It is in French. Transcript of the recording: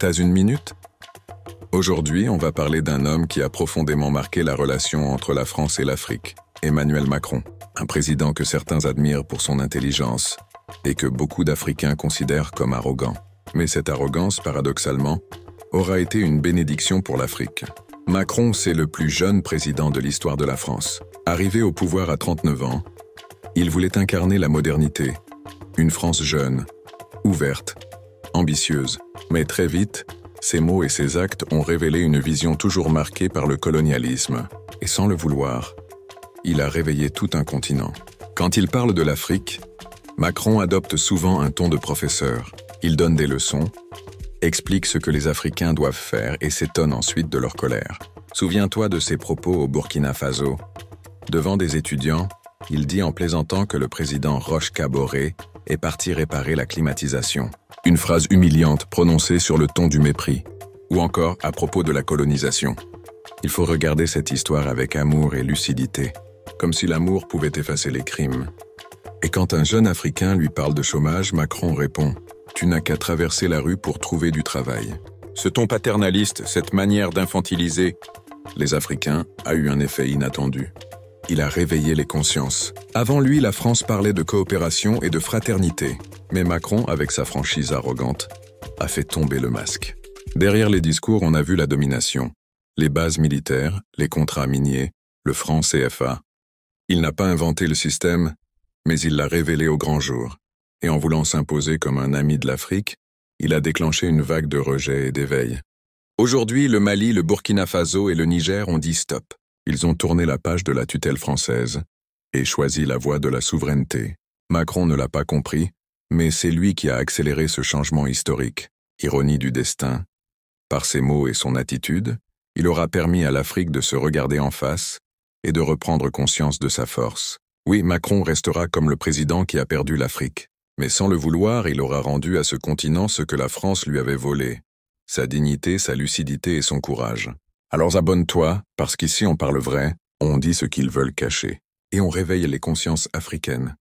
T'as une minute? Aujourd'hui, on va parler d'un homme qui a profondément marqué la relation entre la France et l'Afrique, Emmanuel Macron, un président que certains admirent pour son intelligence et que beaucoup d'Africains considèrent comme arrogant. Mais cette arrogance, paradoxalement, aura été une bénédiction pour l'Afrique. Macron, c'est le plus jeune président de l'histoire de la France. Arrivé au pouvoir à 39 ans, il voulait incarner la modernité, une France jeune, ouverte, ambitieuse. Mais très vite, ses mots et ses actes ont révélé une vision toujours marquée par le colonialisme. Et sans le vouloir, il a réveillé tout un continent. Quand il parle de l'Afrique, Macron adopte souvent un ton de professeur. Il donne des leçons, explique ce que les Africains doivent faire et s'étonne ensuite de leur colère. Souviens-toi de ses propos au Burkina Faso. Devant des étudiants, il dit en plaisantant que le président Roch Kaboré est parti réparer la climatisation. Une phrase humiliante prononcée sur le ton du mépris. Ou encore à propos de la colonisation. Il faut regarder cette histoire avec amour et lucidité, comme si l'amour pouvait effacer les crimes. Et quand un jeune Africain lui parle de chômage, Macron répond « Tu n'as qu'à traverser la rue pour trouver du travail ». Ce ton paternaliste, cette manière d'infantiliser les Africains a eu un effet inattendu. Il a réveillé les consciences. Avant lui, la France parlait de coopération et de fraternité. Mais Macron, avec sa franchise arrogante, a fait tomber le masque. Derrière les discours, on a vu la domination. Les bases militaires, les contrats miniers, le franc CFA. Il n'a pas inventé le système, mais il l'a révélé au grand jour. Et en voulant s'imposer comme un ami de l'Afrique, il a déclenché une vague de rejet et d'éveil. Aujourd'hui, le Mali, le Burkina Faso et le Niger ont dit stop. Ils ont tourné la page de la tutelle française et choisi la voie de la souveraineté. Macron ne l'a pas compris, mais c'est lui qui a accéléré ce changement historique. Ironie du destin. Par ses mots et son attitude, il aura permis à l'Afrique de se regarder en face et de reprendre conscience de sa force. Oui, Macron restera comme le président qui a perdu l'Afrique. Mais sans le vouloir, il aura rendu à ce continent ce que la France lui avait volé. Sa dignité, sa lucidité et son courage. Alors abonne-toi, parce qu'ici on parle vrai, on dit ce qu'ils veulent cacher. Et on réveille les consciences africaines.